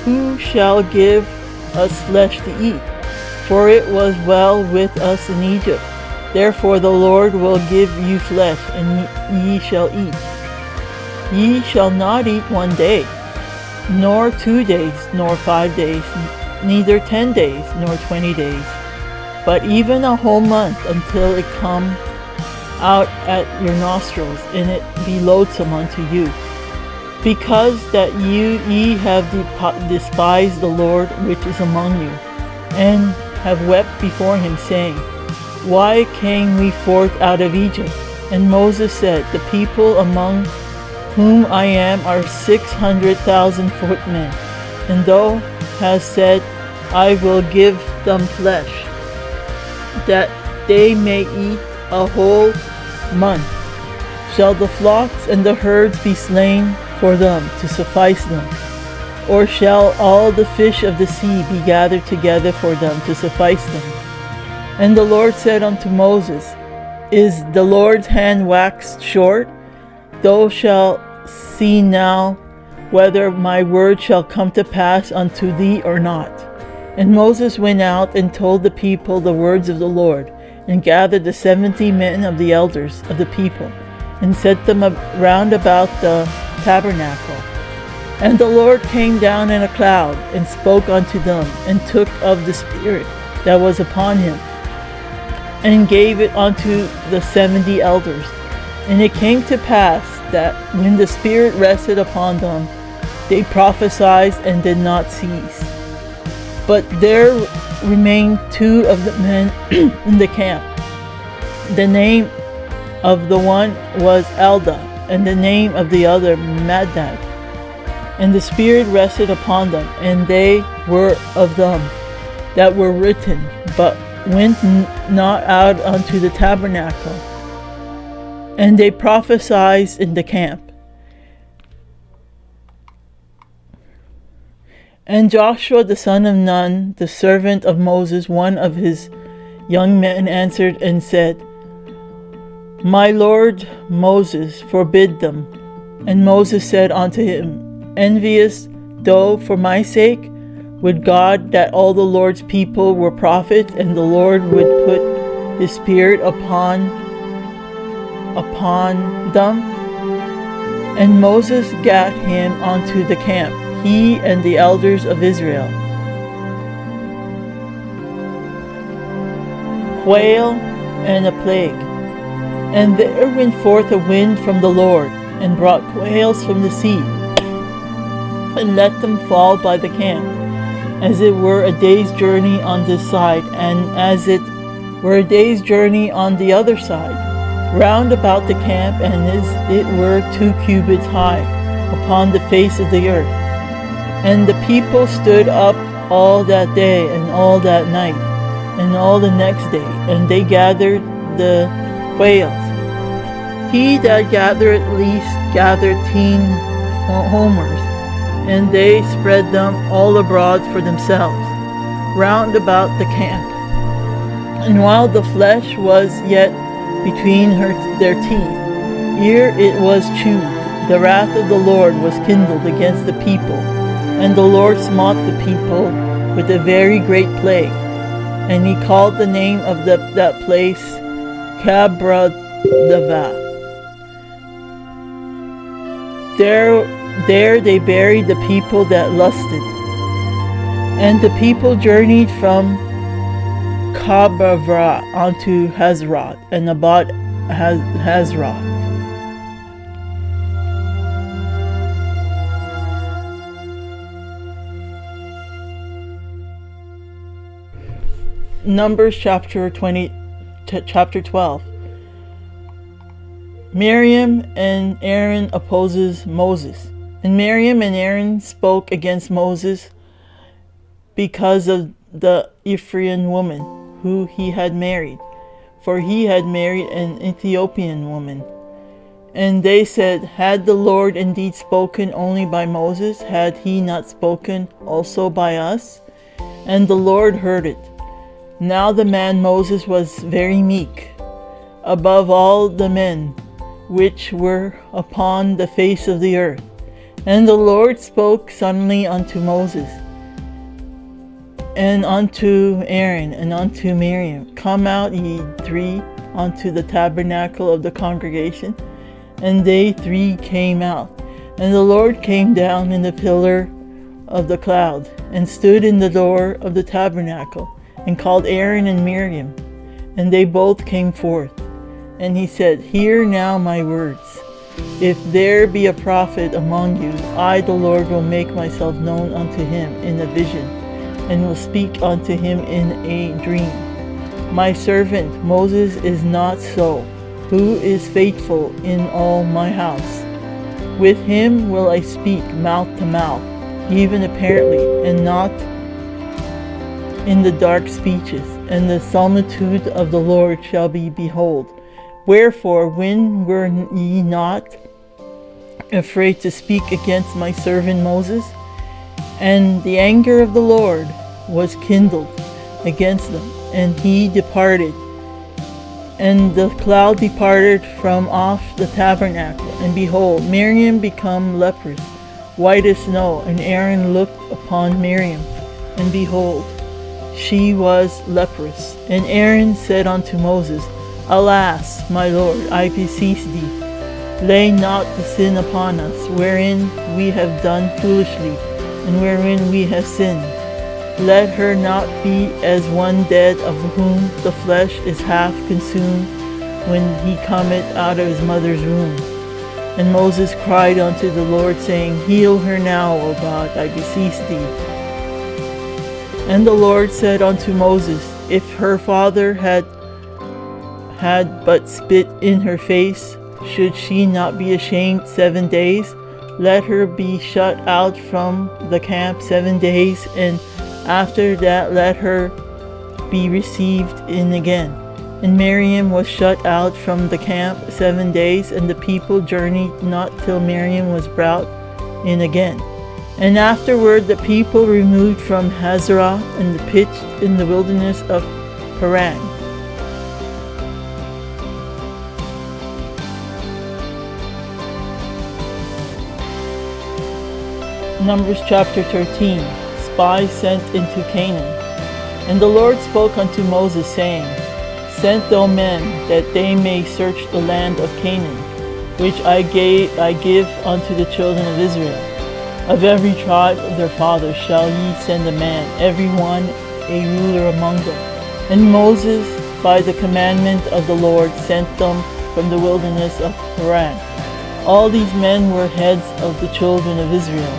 Who shall give us flesh to eat? For it was well with us in Egypt. Therefore the Lord will give you flesh, and ye shall eat. Ye shall not eat 1 day, nor 2 days, nor 5 days, neither 10 days, nor 20 days, but even a whole month, until it come out at your nostrils, and it be loathsome unto you. Because that ye have despised the Lord which is among you, and have wept before him, saying, Why came we forth out of Egypt? And Moses said, The people among whom I am are 600,000 footmen, and thou hast said, I will give them flesh, that they may eat a whole month. Shall the flocks and the herds be slain for them to suffice them? Or shall all the fish of the sea be gathered together for them to suffice them? And the Lord said unto Moses, Is the Lord's hand waxed short? Thou shalt see now whether my word shall come to pass unto thee or not. And Moses went out and told the people the words of the Lord, and gathered the 70 men of the elders of the people, and set them round about the tabernacle. And the Lord came down in a cloud, and spoke unto them, and took of the Spirit that was upon him, and gave it unto the 70 elders. And it came to pass that when the Spirit rested upon them, they prophesied and did not cease. But there remained 2 of the men in the camp. The name of the one was Elda, and the name of the other Madad. And the Spirit rested upon them, and they were of them that were written, but went not out unto the tabernacle. And they prophesied in the camp. And Joshua the son of Nun, the servant of Moses, one of his young men, answered and said, My lord Moses, forbid them. And Moses said unto him, Envious thou for my sake? Would God that all the Lord's people were prophets, and the Lord would put his Spirit upon them? And Moses gat him unto the camp, he and the elders of Israel. Quail and a plague. And there went forth a wind from the Lord, and brought quails from the sea, and let them fall by the camp, as it were a day's journey on this side, and as it were a day's journey on the other side, round about the camp, and as it were 2 cubits high upon the face of the earth. And the people stood up all that day, and all that night, and all the next day, and they gathered the quails. He that gathered least gathered 10 homers, and they spread them all abroad for themselves, round about the camp. And while the flesh was yet between their teeth, ere it was chewed, the wrath of the Lord was kindled against the people, and the Lord smote the people with a very great plague. And he called the name of that place Cabradava. There they buried the people that lusted. And the people journeyed from Kabavra unto Hazroth, and about Hazroth. Numbers chapter 12. Miriam and Aaron opposes Moses. And Miriam and Aaron spoke against Moses because of the Ephraim woman who he had married, for he had married an Ethiopian woman. And they said, Had the Lord indeed spoken only by Moses? Had he not spoken also by us? And the Lord heard it. Now the man Moses was very meek, above all the men, which were upon the face of the earth. And the Lord spoke suddenly unto Moses, and unto Aaron, and unto Miriam, Come out, ye three, unto the tabernacle of the congregation. And they three came out. And the Lord came down in the pillar of the cloud, and stood in the door of the tabernacle, and called Aaron and Miriam. And they both came forth. And he said, Hear now my words. If there be a prophet among you, I, the Lord, will make myself known unto him in a vision, and will speak unto him in a dream. My servant Moses is not so, who is faithful in all my house. With him will I speak mouth to mouth, even apparently, and not in the dark speeches. And the similitude of the Lord shall be behold. Wherefore, when were ye not afraid to speak against my servant Moses? And the anger of the Lord was kindled against them, and he departed. And the cloud departed from off the tabernacle, and behold, Miriam became leprous, white as snow. And Aaron looked upon Miriam, and behold, she was leprous. And Aaron said unto Moses, Alas, my Lord, I beseech thee, lay not the sin upon us, wherein we have done foolishly, and wherein we have sinned. Let her not be as one dead, of whom the flesh is half consumed, when he cometh out of his mother's womb. And Moses cried unto the Lord, saying, Heal her now, O God, I beseech thee. And the Lord said unto Moses, If her father had but spit in her face, should she not be ashamed 7 days? Let her be shut out from the camp 7 days, and after that let her be received in again. And Miriam was shut out from the camp 7 days, and the people journeyed not till Miriam was brought in again. And afterward the people removed from Hazarah, and pitched in the wilderness of Paran. Numbers chapter 13. Spies sent into Canaan. And the Lord spoke unto Moses, saying, Send thou men, that they may search the land of Canaan, which I give unto the children of Israel. Of every tribe of their fathers shall ye send a man, every one a ruler among them. And Moses, by the commandment of the Lord, sent them from the wilderness of Paran. All these men were heads of the children of Israel.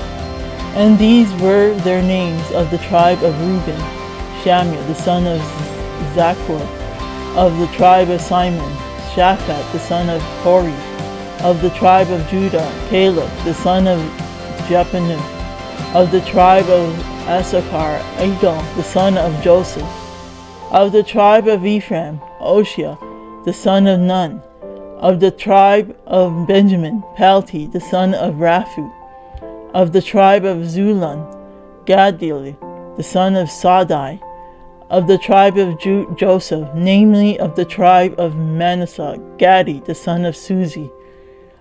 And these were their names: of the tribe of Reuben, Shammua the son of Zaccur; of the tribe of Simon, Shaphat the son of Hori; of the tribe of Judah, Caleb the son of Jephunneh; of the tribe of Issachar, Iddo the son of Joseph; of the tribe of Ephraim, Oshia the son of Nun; of the tribe of Benjamin, Palti the son of Raphu; of the tribe of Zulun, Gaddiel the son of Sadai; of the tribe of Joseph, namely of the tribe of Manasseh, Gadi the son of Suzi;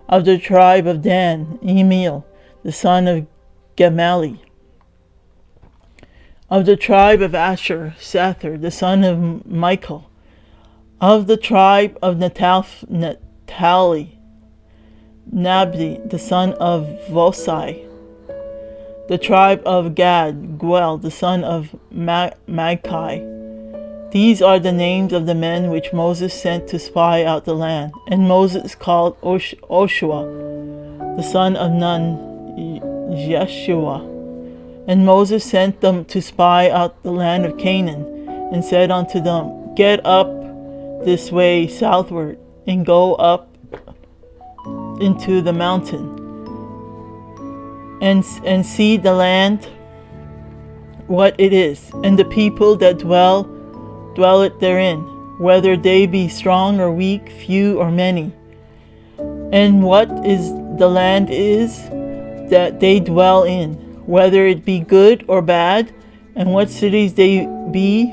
of the tribe of Dan, Emiel the son of Gamali; of the tribe of Asher, Sather the son of Michael; of the tribe of Naphtali, Nabdi the son of Vosai; the tribe of Gad, Guel the son of Magkai. These are the names of the men which Moses sent to spy out the land. And Moses called Oshua the son of Nun, Jeshua. And Moses sent them to spy out the land of Canaan, and said unto them, Get up this way southward, and go up into the mountain, and see the land, what it is, and the people that dwell it therein, whether they be strong or weak, few or many, and what is the land is that they dwell in, whether it be good or bad, and what cities they be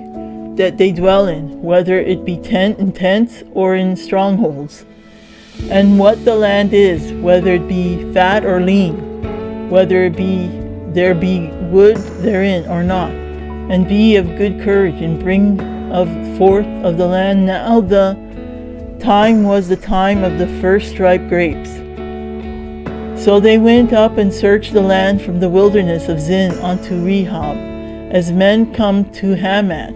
that they dwell in, whether it be in tents or in strongholds. and what the land is, whether it be fat or lean, whether it be there be wood therein or not, and be of good courage, and bring of forth of the land. Now the time was the time of the first ripe grapes. So they went up and searched the land from the wilderness of Zin unto Rehob, as men come to Hamath.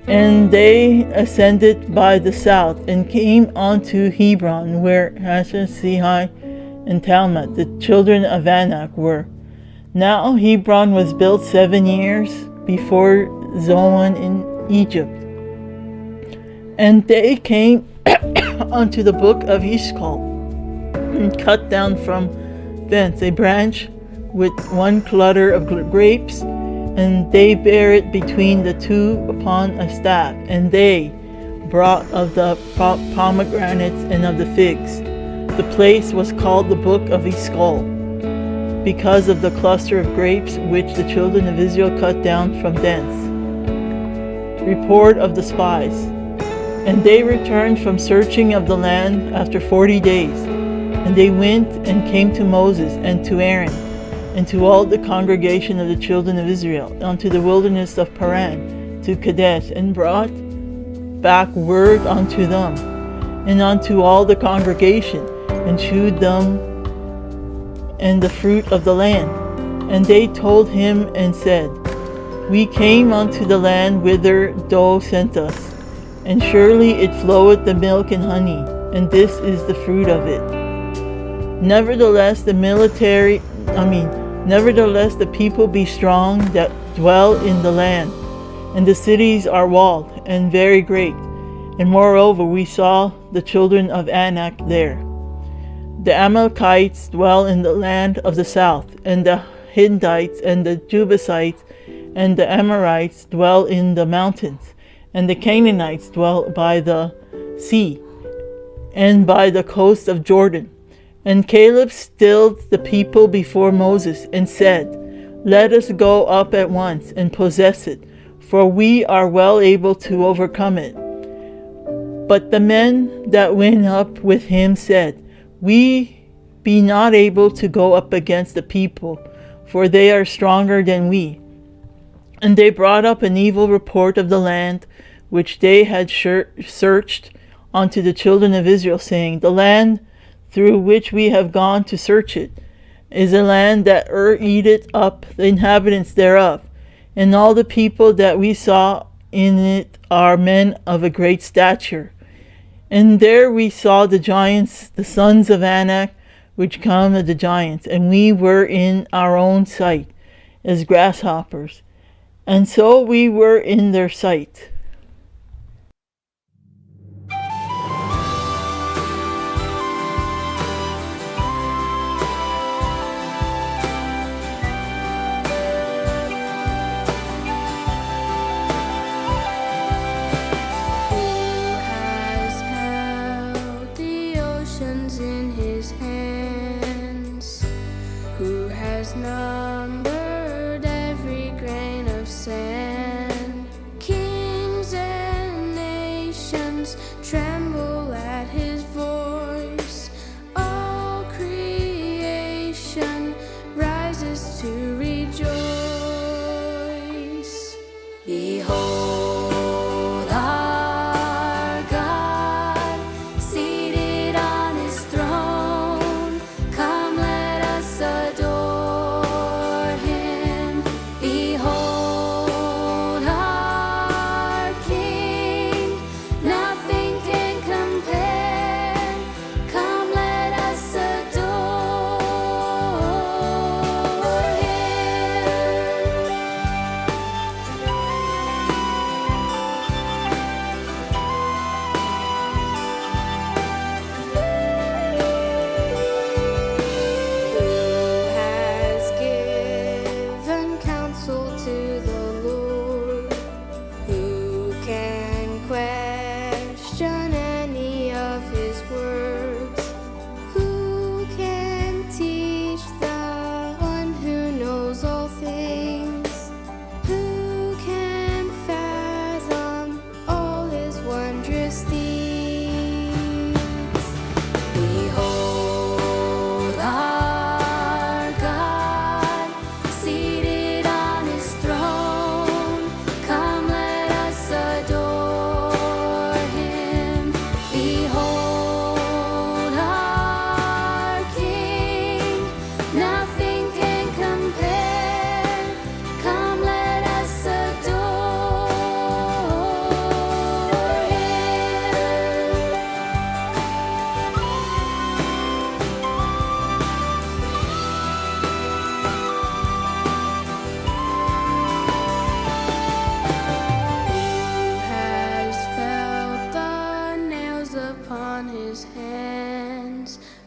And they ascended by the south, and came unto Hebron, where Hashasihai and Talmud, the children of Anak, were. Now Hebron was built 7 years before Zoan in Egypt. And they came unto the book of Eshcol, and cut down from thence a branch with one clutter of grapes, and they bare it between the two upon a staff. And they brought of the pomegranates and of the figs. The place was called the book of Eshcol, because of the cluster of grapes which the children of Israel cut down from thence. Report of the spies. And they returned from searching of the land after 40 days. And they went and came to Moses and to Aaron and to all the congregation of the children of Israel unto the wilderness of Paran to Kadesh, and brought back word unto them and unto all the congregation, and shewed them and the fruit of the land. And they told him and said, We came unto the land whither thou sent us, and surely it floweth the milk and honey, and this is the fruit of it. Nevertheless the people be strong that dwell in the land, and the cities are walled and very great. And moreover we saw the children of Anak there. The Amalekites dwell in the land of the south, and the Hittites and the Jebusites and the Amorites dwell in the mountains, and the Canaanites dwell by the sea and by the coast of Jordan. And Caleb stilled the people before Moses, and said, Let us go up at once and possess it, for we are well able to overcome it. But the men that went up with him said, We be not able to go up against the people, for they are stronger than we. And they brought up an evil report of the land which they had searched unto the children of Israel, saying, The land through which we have gone to search it is a land that eateth up the inhabitants thereof, and all the people that we saw in it are men of a great stature. And there we saw the giants, the sons of Anak, which come of the giants, and we were in our own sight as grasshoppers, and so we were in their sight. Numbered every grain of sand. King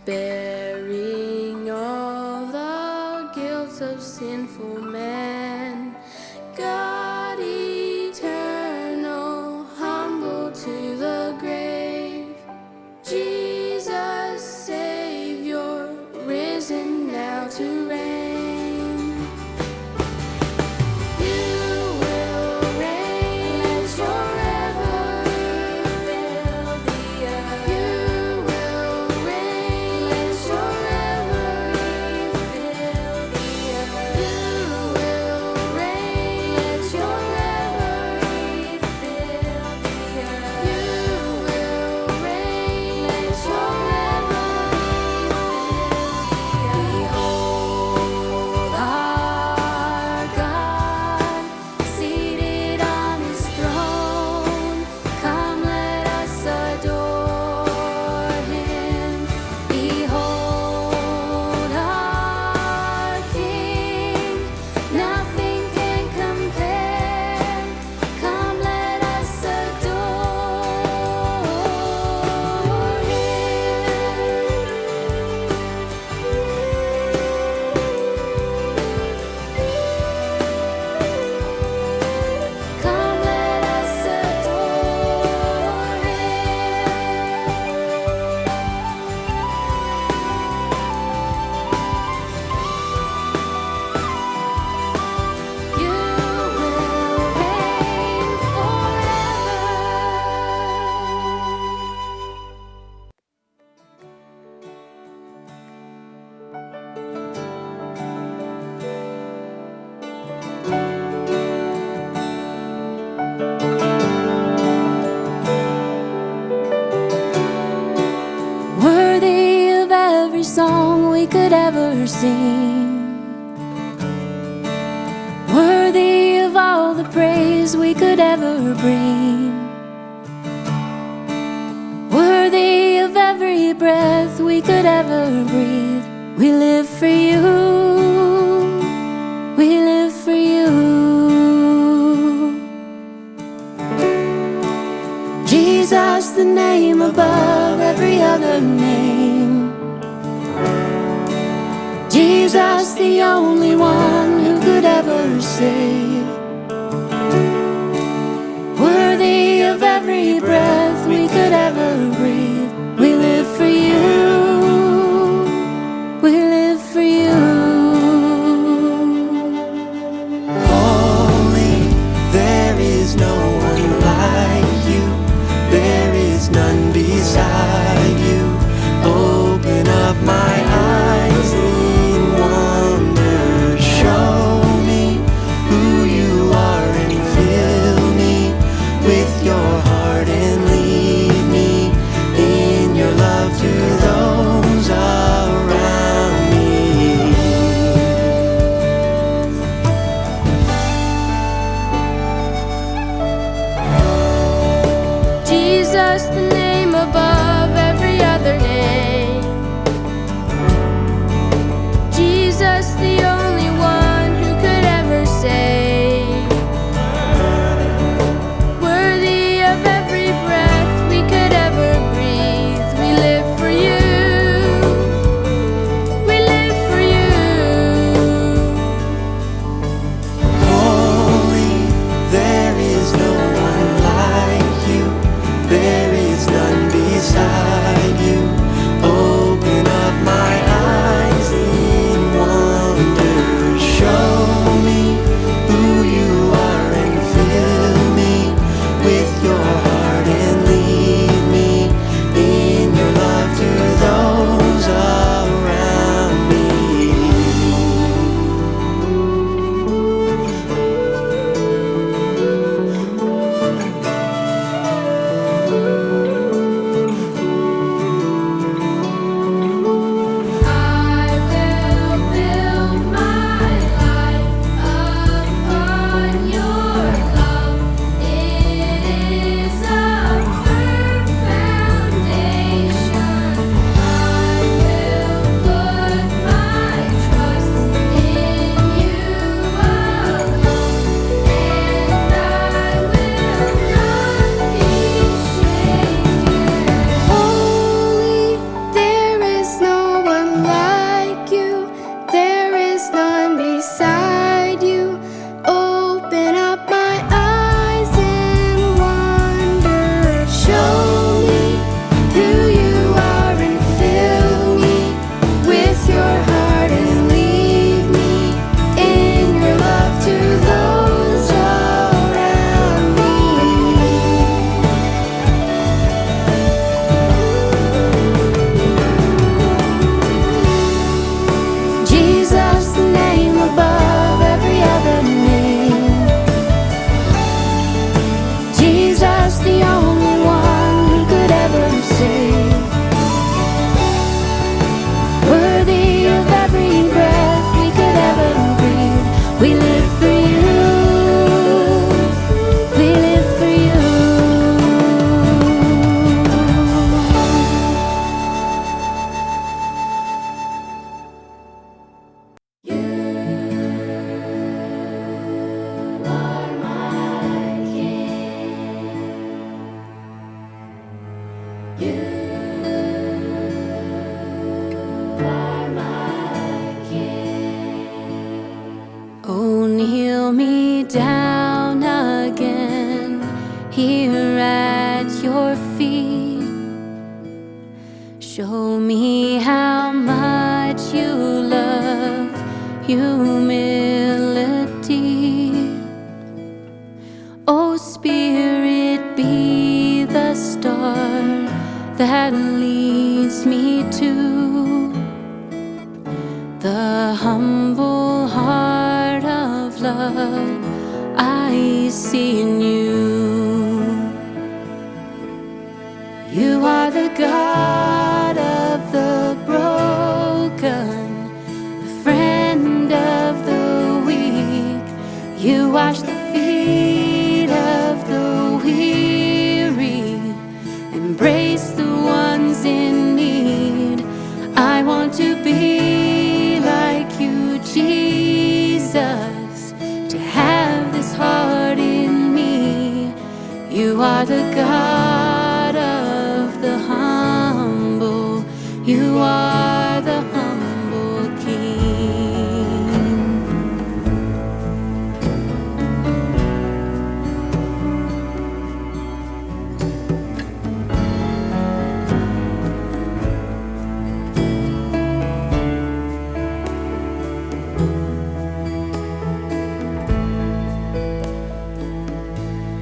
bearing all the guilt of sinful man. God eternal, humble to the grave. Jesus, Savior, risen now to reign. Worthy of every song we could ever sing, worthy of all the praise we could ever bring, worthy of every breath we could ever breathe. We live for you, we live for you. Jesus, the name above every other name. Jesus, the only one who could ever save. Worthy of every breath we could ever breathe. We live for you, we live for you. Holy, there is no one like you. There is none beside you. Open up my eyes in wonder. Show me who are my King. Oh, kneel me down again here at your feet. Show me how much you love humility. Oh, Spirit, be the star that leads me to the humble heart of love I see in you. You are the God of the broken, the friend of the weak. You wash the feet of the weary, embrace the ones in need. I want to be like you, Jesus, to have this heart in me. You are the God of the humble. You are the humble King.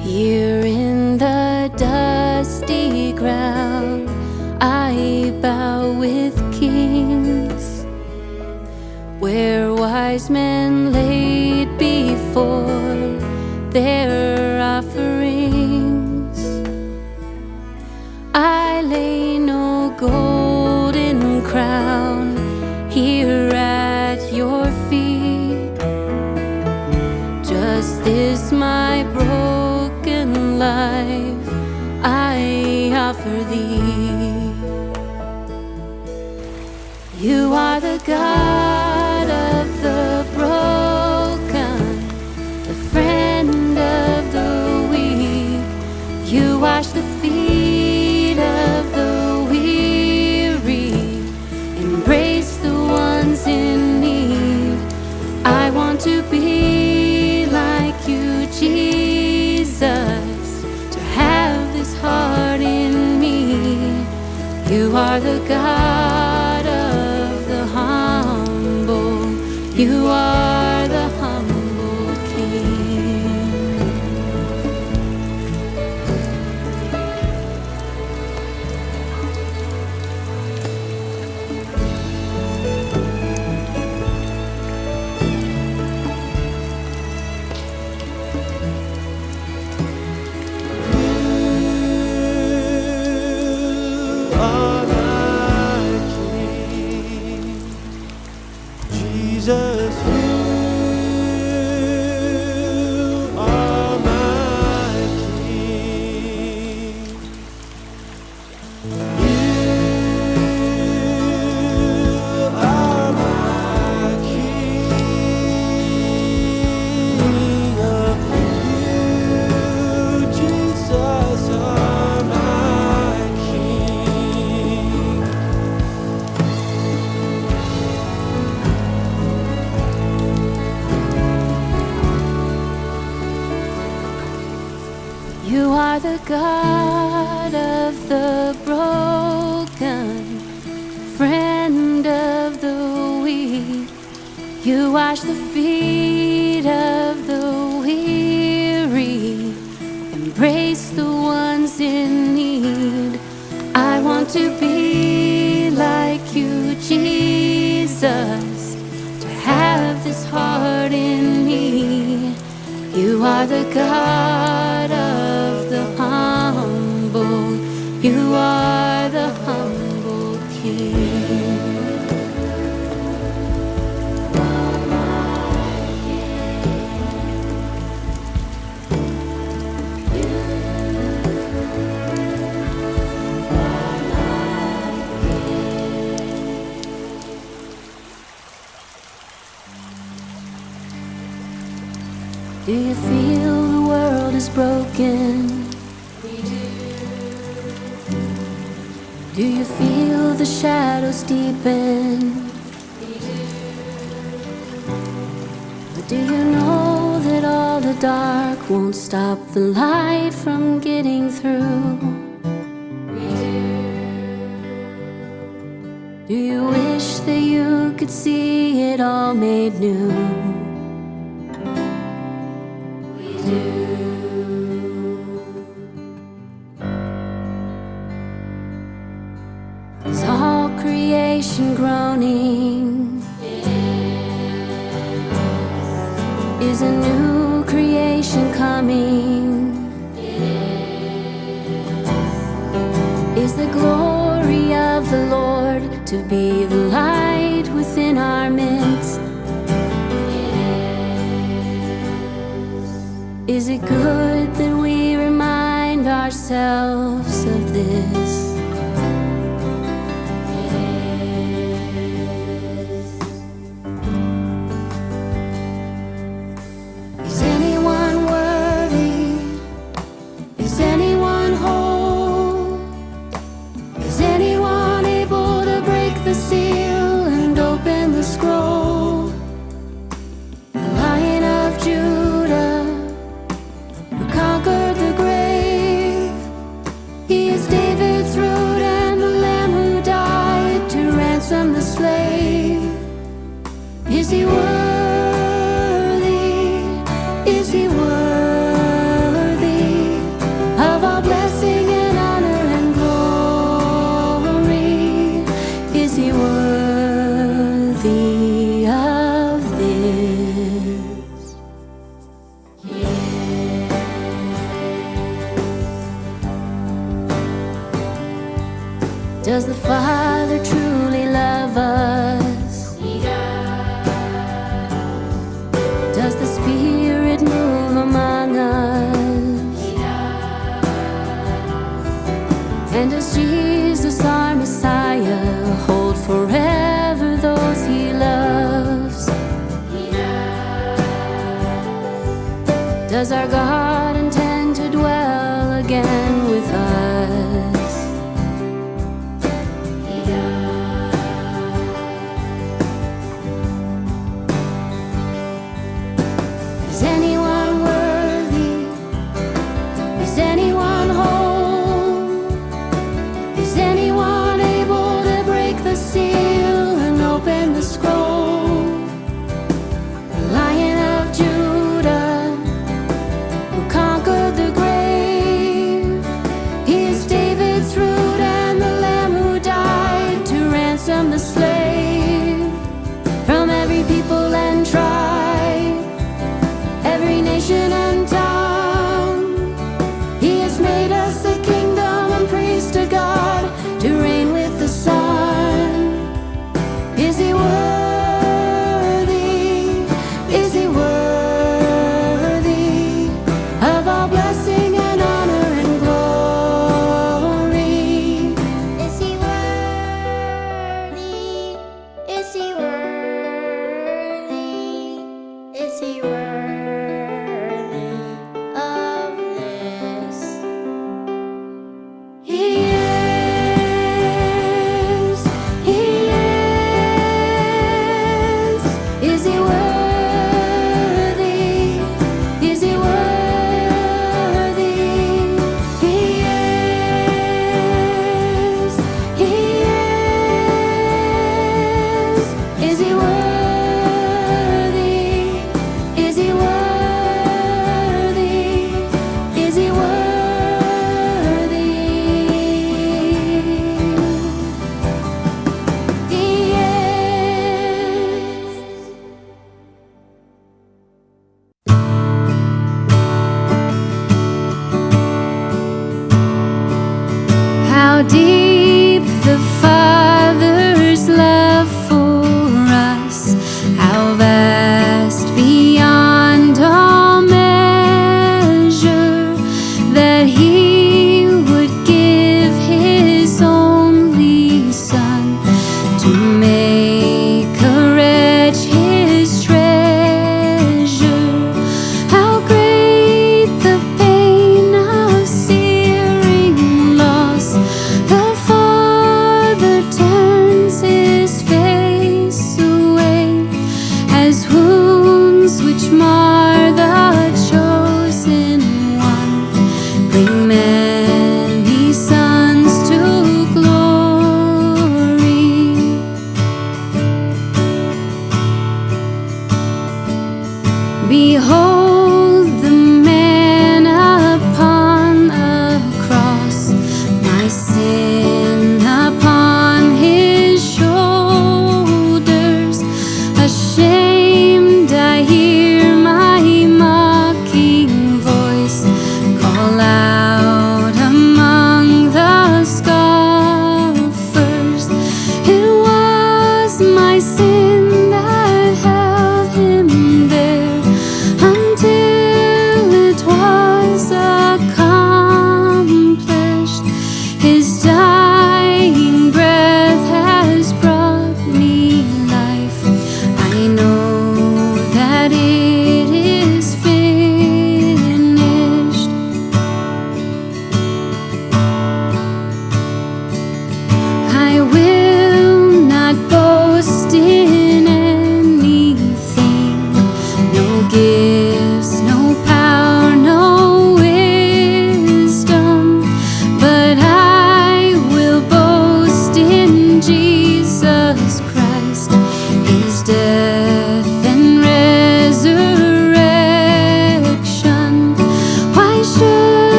Here in the dusty ground, I bow with kings, where wise men laid before their offerings. I lay no golden crown here at your feet. Just this my broken life I offer thee. You are the God of the broken, the friend of the weak. You wash the feet of the weary, embrace the ones in need. I want to be like you, Jesus, to have this heart in me. You are the God of the humble. You are the humble King. You are my King, Jesus. You are my King. You are my King. You, Jesus, are my King. You are the God of the broken, friend of the weak. You wash the feet of the weary, embrace the ones in need. I want to be like you, Jesus, to have this heart in me. You are the God of the humble. You are the humble King. Do you feel the world is broken? We do. Do you feel the shadows deepen. But do you know that all the dark won't stop the light from getting through? Do you wish that you could see it all made new? We do. Is all creation groaning? Is a new creation coming? Is the glory of the Lord to be the light within our midst? Is it good that we remind ourselves of this? Is anyone worthy? Is anyone whole? Is anyone able to break the seal and open the scroll? The Lion of Judah, who conquered the grave, he is David's root and the Lamb who died to ransom the slave. Is he worthy? Is he worthy of all blessing and honor and glory? Is he worthy of this? Does the Father truly love us? He does. Does the Spirit move among us? He does. And does Jesus, our Messiah, hold forever those he loves? He does. Does our God intend to dwell again with us? He does. Is anyone worthy? Is anyone whole? Is anyone able to break the seal and open the scroll? The Lion of Judah, who conquered the grave, he is David's root and the Lamb who died to ransom the slave. From every people and tribe, every nation and tongue, he has made us a kingdom and priest to God, to reign with the Son. Is he worthy? Is he worthy of all blessing and honor and glory? Is he worthy?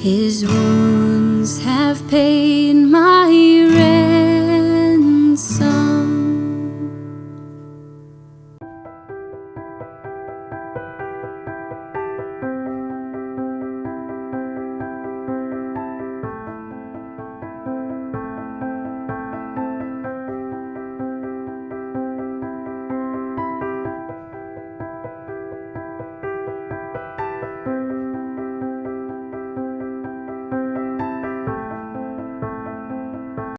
His wounds